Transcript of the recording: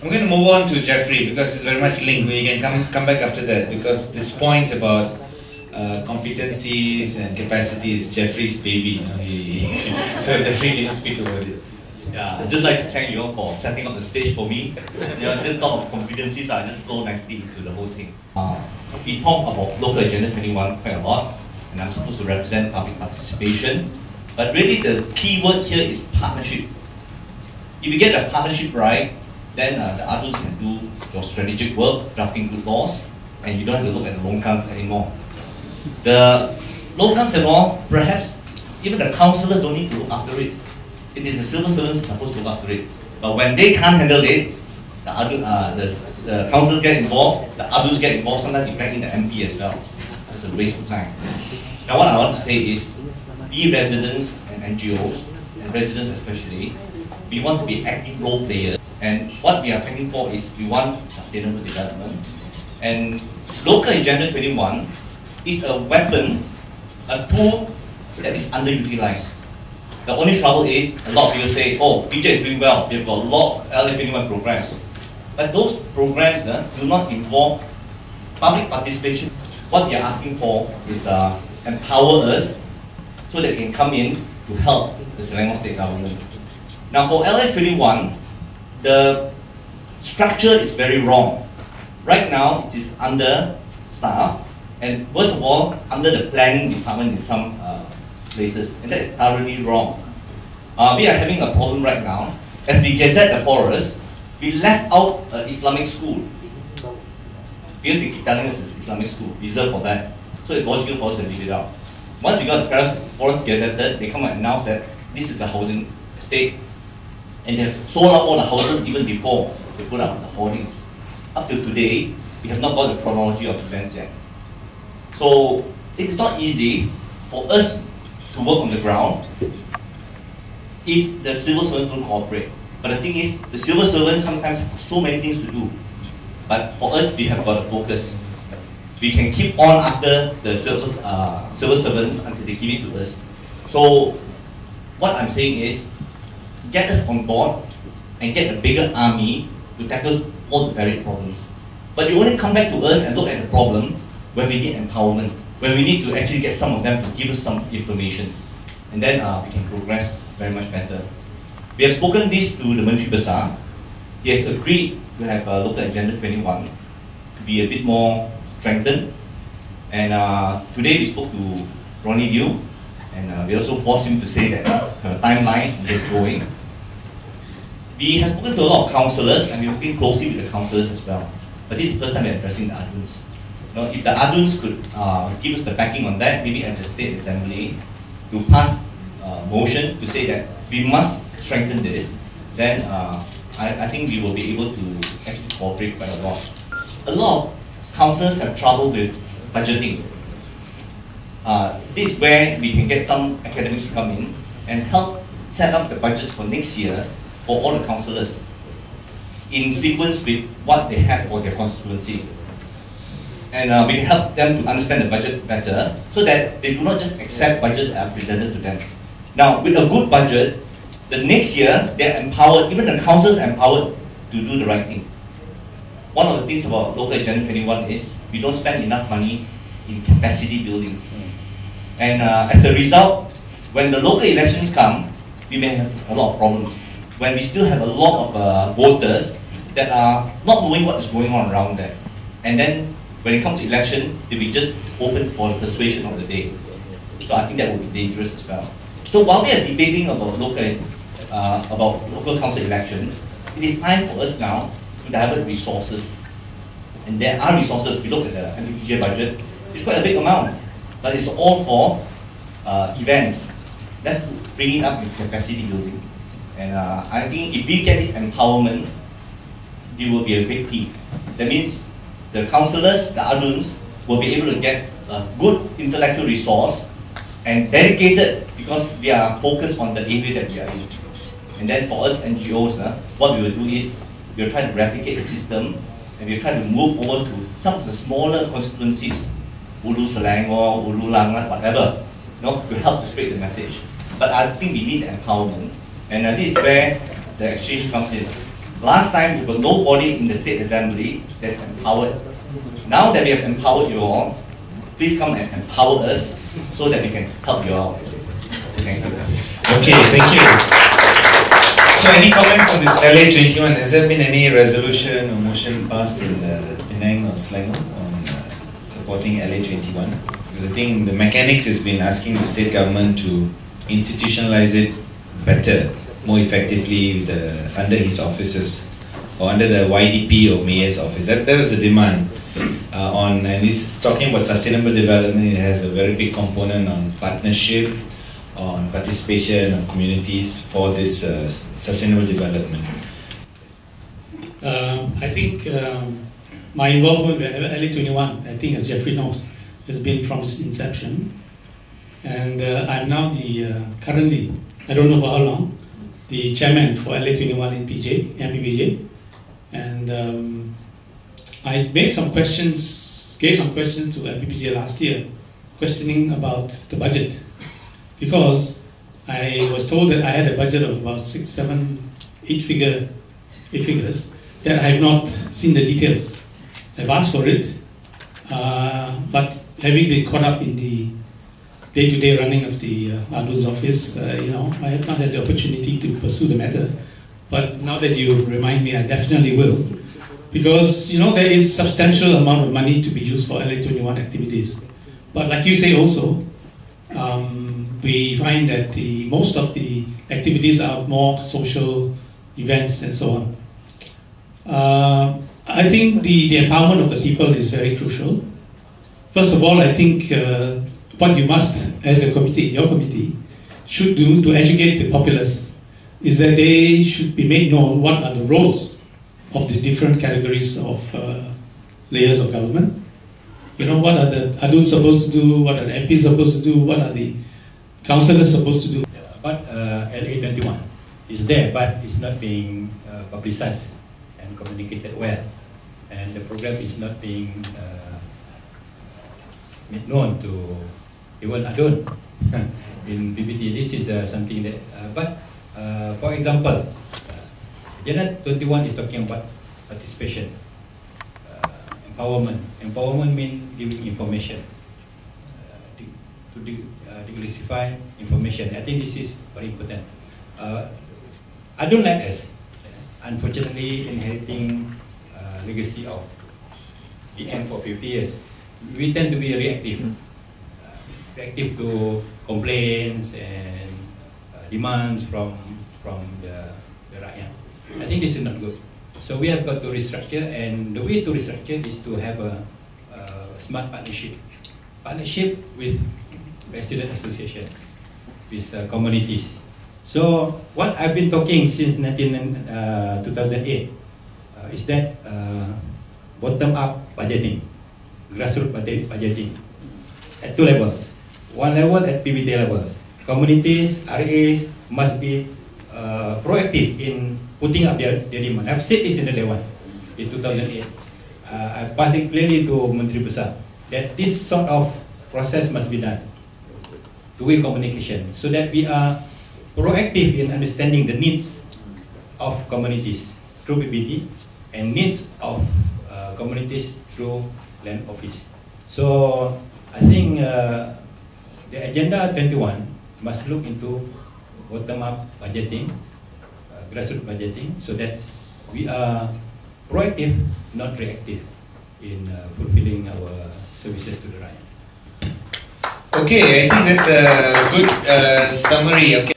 I'm going to move on to Jeffrey because it's very much linked. We can come back after that because this point about competencies and capacities, Jeffrey's baby. So Jeffrey, can you speak about it? Yeah, I'd just like to thank you all for setting up the stage for me. Just talk of competencies, I just go nicely into the whole thing. We talk about local agenda 21 quite a lot, and I'm supposed to represent public participation. But really the key word here is partnership. If you get the partnership right, then the others can do your strategic work, drafting good laws, and you don't have to look at the longkans anymore. The longkans and all, perhaps even the councillors don't need to look after it. It is the civil servants supposed to look after it. But when they can't handle it, the councillors get involved, the others get involved, sometimes you drag in the MP as well. That's a waste of time. Now what I want to say is, we residents and NGOs, and residents especially, we want to be active role players. And what we are fighting for is we want sustainable development. And Local Agenda 21 is a weapon, a tool that is underutilized. The only trouble is, a lot of people say, oh, PJ is doing well, we've got a lot of LA21 programs. But those programs do not involve public participation. What we are asking for is empower us so that we can come in to help the Selangor state government. Now for LA21, the structure is very wrong. Right now, it is under staff, and worst of all, under the planning department in some places, and that is thoroughly wrong. We are having a problem right now. As we gazette the forest, we left out an Islamic school. Because they keep telling us it's Islamic school, reserved for that. So it's logical for us to leave it out. Once we got the forest gazetted, they come and announce that this is a housing estate. And they have sold out all the houses even before they put up the hoardings. Up till today, we have not got the chronology of events yet. So it's not easy for us to work on the ground if the civil servants don't cooperate. But the thing is, the civil servants sometimes have so many things to do. But for us, we have got to focus. We can keep on after the civil servants until they give it to us. So what I'm saying is, get us on board and get a bigger army to tackle all the varied problems. But you only come back to us and look at the problem when we need empowerment, when we need to actually get some of them to give us some information. And then we can progress very much better. We have spoken this to the Menteri Besar. He has agreed to have Local Agenda 21 to be a bit more strengthened. And today we spoke to Ronnie Liu, and we also forced him to say that her timeline is going. We have spoken to a lot of councillors, and we're working closely with the councillors as well. But this is the first time we're addressing the ADUNs. If the ADUNs could give us the backing on that, maybe at the State Assembly, to pass a motion to say that we must strengthen this, then I think we will be able to actually cooperate quite a lot. A lot of councillors have trouble with budgeting. This is where we can get some academics to come in and help set up the budgets for next year for all the councillors in sequence with what they have for their constituency. And we can help them to understand the budget better so that they do not just accept budgets that are presented to them. Now, with a good budget, the next year they're empowered, even the councillors are empowered to do the right thing. One of the things about Local Agenda 21 is we don't spend enough money in capacity building. And as a result, when the local elections come, we may have a lot of problems. When we still have a lot of voters that are not knowing what is going on around there. And then when it comes to election, they'll be just open for the persuasion of the day. So I think that would be dangerous as well. So while we are debating about local council election, it is time for us now to divert resources. And there are resources. We look at the MPPJ budget, it's quite a big amount, but it's all for events. Let's bring it up with capacity building. And I think if we get this empowerment, it will be a great team. That means the councillors, the ADUNs, will be able to get a good intellectual resource and dedicated because we are focused on the area that we are in. And then for us NGOs, what we will do is we will try to replicate the system and we will try to move over to some of the smaller constituencies, Ulu Selangor, Ulu Langat, whatever, to help to spread the message. But I think we need empowerment, and this is where the exchange comes in. Last time, we were nobody in the State Assembly that's empowered. Now that we have empowered you all, please come and empower us so that we can help you out. Thank you. Okay, thank you. So any comments on this LA21? Has there been any resolution or motion passed in Penang or Selangor on supporting LA21? Because I think the mechanics has been asking the state government to institutionalize it better, more effectively under his offices or under the YDP or mayor's office. That was the demand. And it's talking about sustainable development. It has a very big component on partnership, on participation of communities for this sustainable development. I think my involvement with LA21, I think as Jeffrey knows, has been from its inception. And I'm now currently, I don't know for how long, the chairman for LA21 in MPPJ. And I made some questions, gave some questions to MPPJ last year, questioning about the budget. Because I was told that I had a budget of about 6, 7, 8 figures that I have not seen the details. I've asked for it, but having been caught up in the day-to-day running of the Adun's office, I have not had the opportunity to pursue the matter. But now that you remind me, I definitely will. Because, there is substantial amount of money to be used for LA21 activities. But like you say also, we find that most of the activities are more social events and so on. I think the empowerment of the people is very crucial. First of all, I think what you must, as a committee, your committee, should do to educate the populace is that they should be made known what are the roles of the different categories of layers of government. What are the Adun supposed to do, what are the MPs supposed to do, what are the councillors supposed to do. But LA21 is there, but it's not being publicized and communicated well. And the program is not being made known to even Adun. In BBT, this is something that, for example, Agenda 21 is talking about participation, empowerment. Empowerment means giving information, to declassify information. I think this is very important. I don't like us, unfortunately, inheriting legacy of EM for 50 years. We tend to be reactive, reactive to complaints and demands from the rakyat. I think this is not good. So we have got to restructure, and the way to restructure is to have a smart partnership with resident association, with communities. So what I've been talking since 2008 is that bottom-up budgeting, grassroots budgeting at 2 levels. One level at PBT levels. Communities, RAs must be proactive in putting up their demand. I've said this in the day one, in 2008. I passed it clearly to Menteri Besar that this sort of process must be done. Two-way communication, so that we are proactive in understanding the needs of communities through PBT and needs of communities through land office. So I think the Agenda 21 must look into bottom-up budgeting, grassroots budgeting, so that we are proactive, not reactive, in fulfilling our services to the right. Okay, I think that's a good summary. Okay.